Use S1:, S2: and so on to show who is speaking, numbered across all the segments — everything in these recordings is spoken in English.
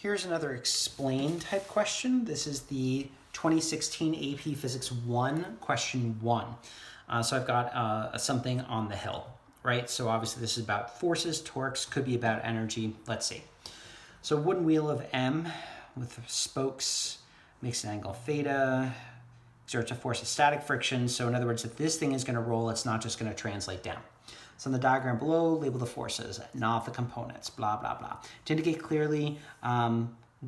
S1: Here's another explain type question. This is the 2016 AP Physics 1, question 1. So I've got something on the hill, right? So obviously this is about forces, torques, could be about energy. Let's see. So a wooden wheel of M with spokes makes an angle theta, exerts a force of static friction. So in other words, if this thing is going to roll, it's not just going to translate down. So in the diagram below, label the forces, not the components, blah, blah, blah. To indicate clearly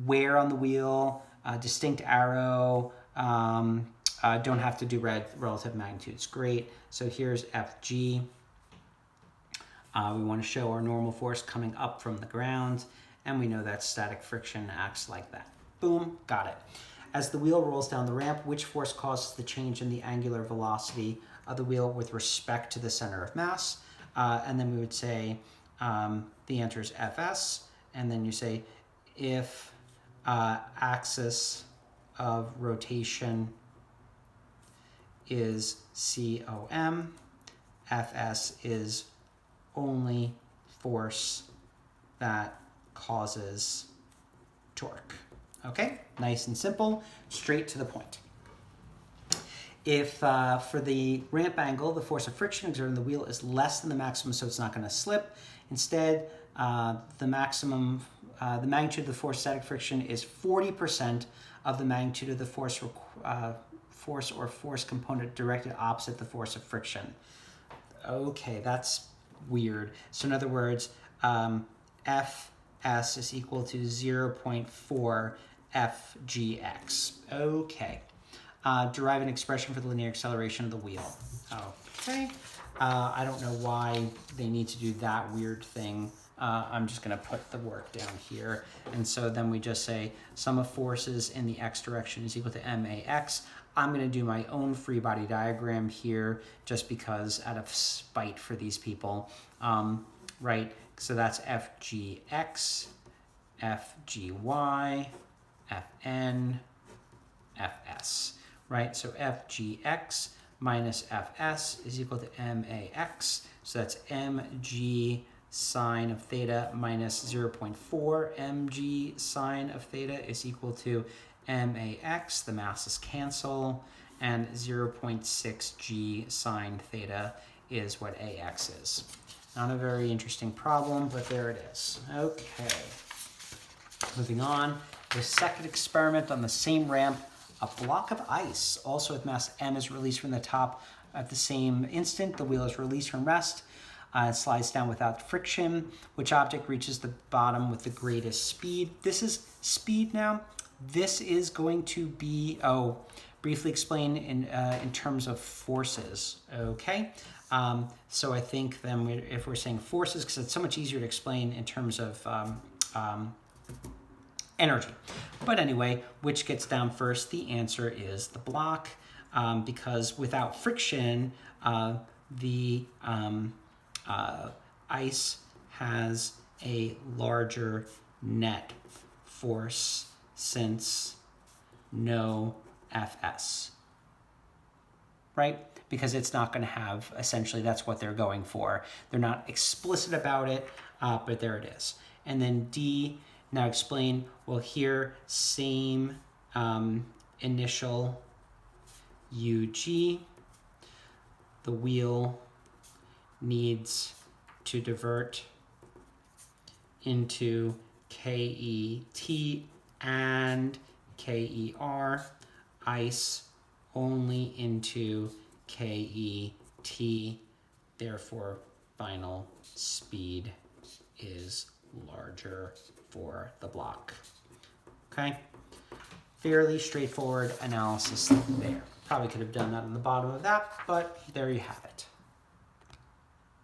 S1: where on the wheel, distinct arrow, don't have to do red relative magnitudes. Great. So here's FG. We want to show our normal force coming up from the ground, and we know that static friction acts like that. Boom, got it. As the wheel rolls down the ramp, which force causes the change in the angular velocity of the wheel with respect to the center of mass? And then we would say the answer is Fs, and then you say if axis of rotation is COM, Fs is only force that causes torque. Okay, nice and simple, straight to the point. If for the ramp angle, the force of friction exerted on the wheel is less than the maximum, so it's not going to slip. Instead, the magnitude of the force static friction is 40% of the magnitude of the force or force component directed opposite the force of friction. Okay, that's weird. So in other words, Fs is equal to 0.4 Fgx. Okay. Derive an expression for the linear acceleration of the wheel. Okay. I don't know why they need to do that weird thing. I'm just going to put the work down here. And so then we just say sum of forces in the x direction is equal to max. I'm going to do my own free body diagram here just because out of spite for these people. Right? So that's Fgx, Fgy, Fn, Fs. Right, so Fgx minus Fs is equal to max. So that's mg sine of theta minus 0.4 mg sine of theta is equal to max. The masses cancel, and 0.6 g sine theta is what ax is. Not a very interesting problem, but there it is. Okay, moving on. The second experiment on the same ramp. A block of ice, also with mass m, is released from the top at the same instant. The wheel is released from rest. It slides down without friction. Which object reaches the bottom with the greatest speed? This is speed now. This is going to be, briefly explain in terms of forces, okay? So I think then if we're saying forces, because it's so much easier to explain in terms of energy. But anyway, which gets down first? The answer is the block, because without friction, the ice has a larger net force since no Fs, right? Because it's not going to have, essentially, that's what they're going for. They're not explicit about it, but there it is. And then D, now explain, well, here, same initial UG. The wheel needs to divert into KET and KER. Ice only into KET. Therefore, final speed is larger for the block. Okay, fairly straightforward analysis there. Probably could have done that on the bottom of that, but there you have it.